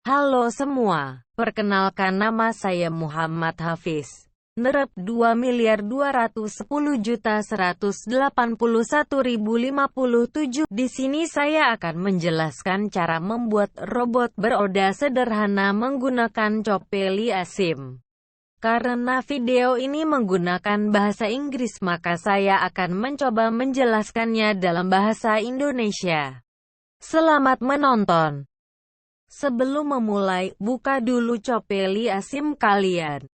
Halo semua, perkenalkan nama saya Muhammad Hafiz. Nerep 2.210.181.057. Di sini saya akan menjelaskan cara membuat robot beroda sederhana menggunakan Copelli Asim. Karena video ini menggunakan bahasa Inggris, maka saya akan mencoba menjelaskannya dalam bahasa Indonesia. Selamat menonton. Sebelum memulai, buka dulu Copelli Asim kalian.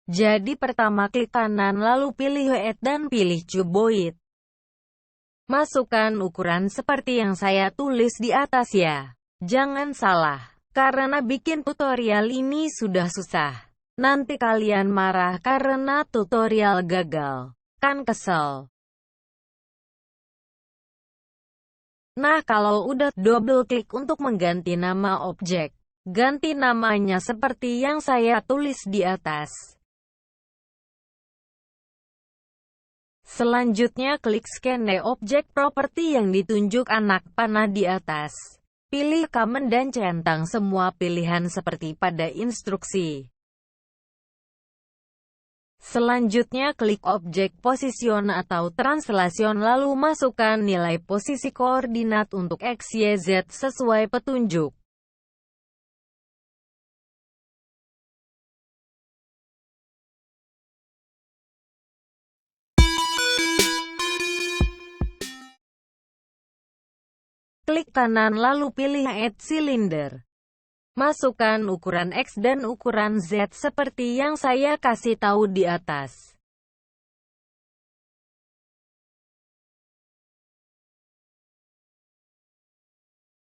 Jadi pertama klik kanan lalu pilih Weight dan pilih Cuboid. Masukkan ukuran seperti yang saya tulis di atas ya. Jangan salah, karena bikin tutorial ini sudah susah. Nanti kalian marah karena tutorial gagal. Kan kesel. Nah kalau udah, double klik untuk mengganti nama objek. Ganti namanya seperti yang saya tulis di atas. Selanjutnya klik scan the object property yang ditunjuk anak panah di atas. Pilih command dan centang semua pilihan seperti pada instruksi. Selanjutnya klik objek position atau translation lalu masukkan nilai posisi koordinat untuk X, Y, Z sesuai petunjuk. Klik kanan lalu pilih Add Cylinder. Masukkan ukuran X dan ukuran Z seperti yang saya kasih tahu di atas.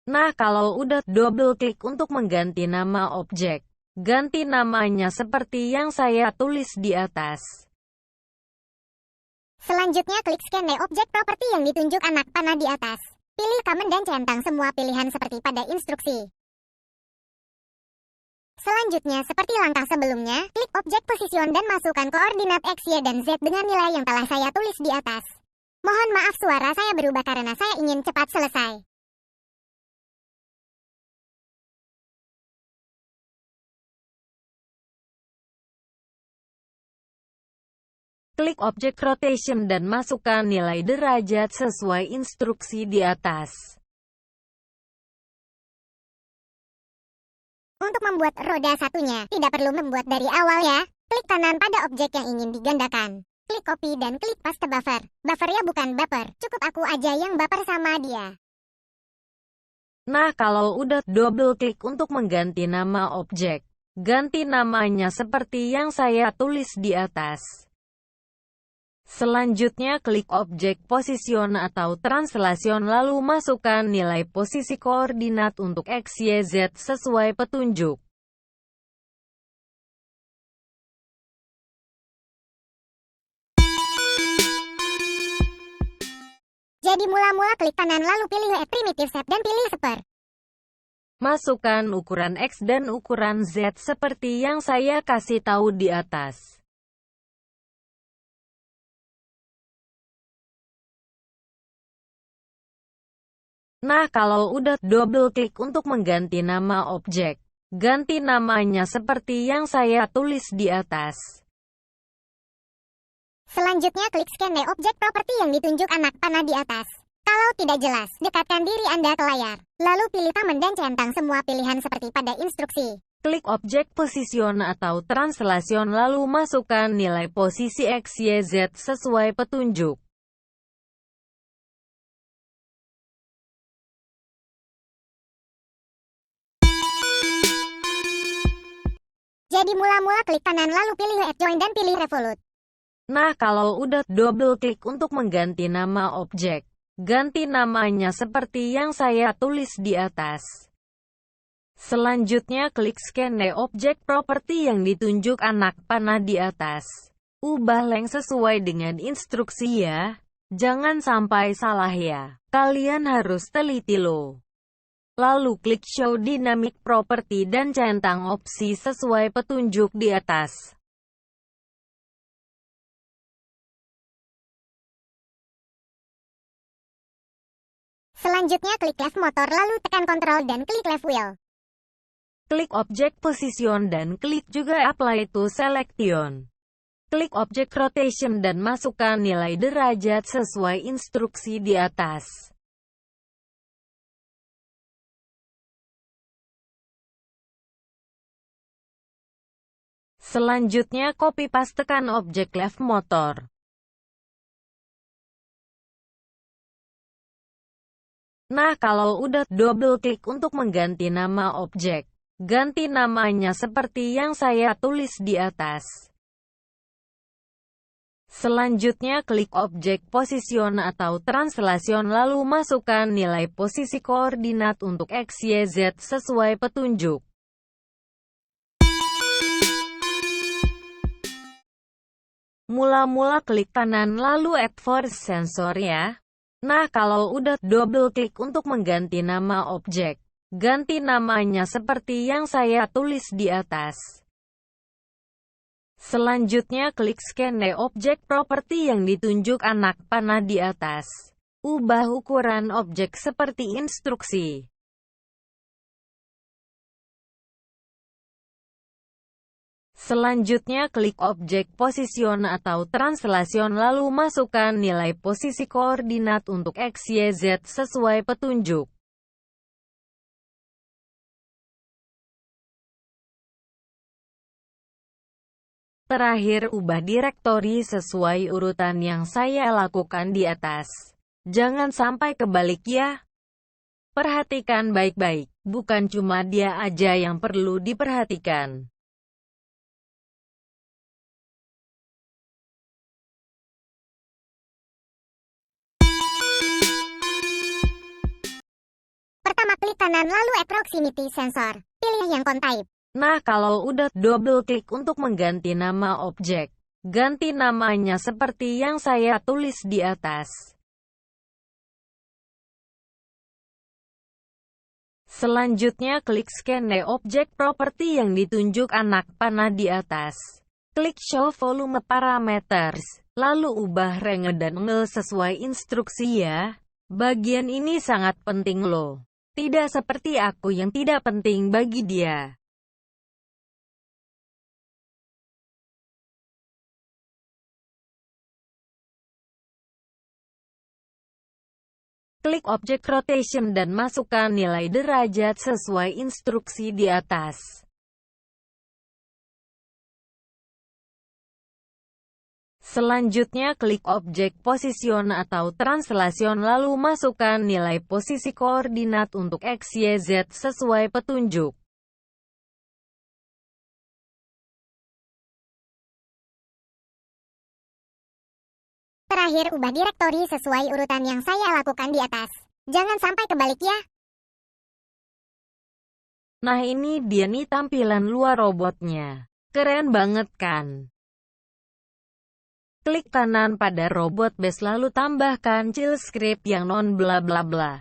Nah kalau udah, double klik untuk mengganti nama objek. Ganti namanya seperti yang saya tulis di atas. Selanjutnya klik scan the object property yang ditunjuk anak panah di atas. Pilih command dan centang semua pilihan seperti pada instruksi. Selanjutnya seperti langkah sebelumnya, klik objek position dan masukkan koordinat X, Y, dan Z dengan nilai yang telah saya tulis di atas. Mohon maaf suara saya berubah karena saya ingin cepat selesai. Klik objek rotation dan masukkan nilai derajat sesuai instruksi di atas. Untuk membuat roda satunya, tidak perlu membuat dari awal ya. Klik kanan pada objek yang ingin digandakan. Klik copy dan klik paste buffer. Buffernya bukan baper, cukup aku aja yang baper sama dia. Nah kalau udah, double klik untuk mengganti nama objek. Ganti namanya seperti yang saya tulis di atas. Selanjutnya klik objek position atau translation lalu masukkan nilai posisi koordinat untuk X, Y, Z sesuai petunjuk. Jadi mula-mula klik kanan lalu pilih Add Primitive Shape dan pilih Sphere. Masukkan ukuran X dan ukuran Z seperti yang saya kasih tahu di atas. Nah kalau udah, double klik untuk mengganti nama objek. Ganti namanya seperti yang saya tulis di atas. Selanjutnya klik scan the object property yang ditunjuk anak panah di atas. Kalau tidak jelas, dekatkan diri Anda ke layar. Lalu pilih command dan centang semua pilihan seperti pada instruksi. Klik objek position atau translation lalu masukkan nilai posisi X, Y, Z sesuai petunjuk. Jadi mula-mula klik kanan lalu pilih Add Join dan pilih Revolute. Nah kalau udah, double klik untuk mengganti nama objek. Ganti namanya seperti yang saya tulis di atas. Selanjutnya klik scan objek properti yang ditunjuk anak panah di atas. Ubah length sesuai dengan instruksi ya. Jangan sampai salah ya. Kalian harus teliti loh. Lalu klik show dynamic property dan centang opsi sesuai petunjuk di atas. Selanjutnya klik left motor lalu tekan Ctrl dan klik left wheel. Klik objek position dan klik juga apply to selection. Klik objek rotation dan masukkan nilai derajat sesuai instruksi di atas. Selanjutnya copy pastekan objek left motor. Nah kalau udah, double klik untuk mengganti nama objek. Ganti namanya seperti yang saya tulis di atas. Selanjutnya klik objek position atau translation lalu masukkan nilai posisi koordinat untuk X, Y, Z sesuai petunjuk. Mula-mula klik kanan lalu add force sensor ya. Nah kalau udah, double klik untuk mengganti nama objek. Ganti namanya seperti yang saya tulis di atas. Selanjutnya klik scan objek properti yang ditunjuk anak panah di atas. Ubah ukuran objek seperti instruksi. Selanjutnya klik objek position atau translation lalu masukkan nilai posisi koordinat untuk X, Y, Z sesuai petunjuk. Terakhir, ubah direktori sesuai urutan yang saya lakukan di atas. Jangan sampai kebalik ya. Perhatikan baik-baik, bukan cuma dia aja yang perlu diperhatikan. Pertama klik kanan lalu add proximity sensor. Pilih yang contype. Nah kalau udah, double klik untuk mengganti nama objek. Ganti namanya seperti yang saya tulis di atas. Selanjutnya klik scan objek properti yang ditunjuk anak panah di atas. Klik show volume parameters, lalu ubah range dan angle sesuai instruksi ya. Bagian ini sangat penting loh. Tidak seperti aku yang tidak penting bagi dia. Klik objek rotation dan masukkan nilai derajat sesuai instruksi di atas. Selanjutnya klik objek position atau translation lalu masukkan nilai posisi koordinat untuk X, Y, Z sesuai petunjuk. Terakhir, ubah direktori sesuai urutan yang saya lakukan di atas. Jangan sampai kebalik ya. Nah ini dia nih tampilan luar robotnya. Keren banget kan? Klik kanan pada robot base lalu tambahkan chill script yang non bla bla bla.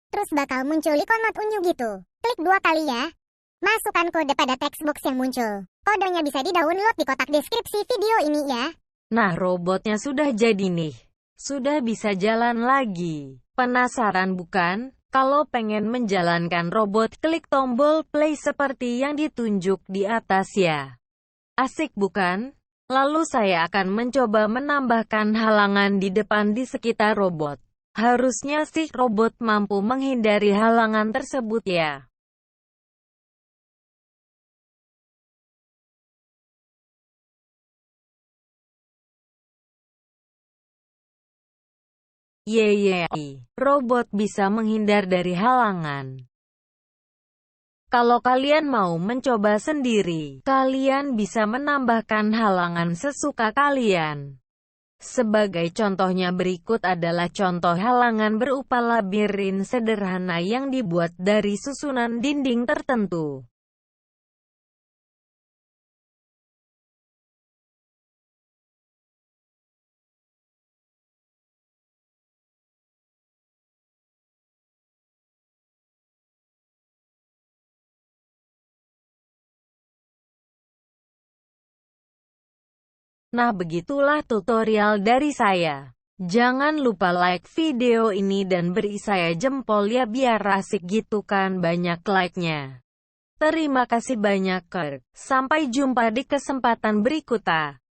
Terus bakal muncul ikon not unyu gitu. Klik 2 kali ya. Masukkan kode pada text box yang muncul. Kodenya bisa di-download di kotak deskripsi video ini ya. Nah robotnya sudah jadi nih. Sudah bisa jalan lagi. Penasaran bukan? Kalau pengen menjalankan robot, klik tombol play seperti yang ditunjuk di atas ya. Asik bukan? Lalu saya akan mencoba menambahkan halangan di depan di sekitar robot. Harusnya sih robot mampu menghindari halangan tersebut ya. Yeay, robot bisa menghindar dari halangan. Kalau kalian mau mencoba sendiri, kalian bisa menambahkan halangan sesuka kalian. Sebagai contohnya berikut adalah contoh halangan berupa labirin sederhana yang dibuat dari susunan dinding tertentu. Nah, begitulah tutorial dari saya. Jangan lupa like video ini dan beri saya jempol ya, biar asik gitu kan, banyak like-nya. Terima kasih banyak, Kirk. Sampai jumpa di kesempatan berikutnya.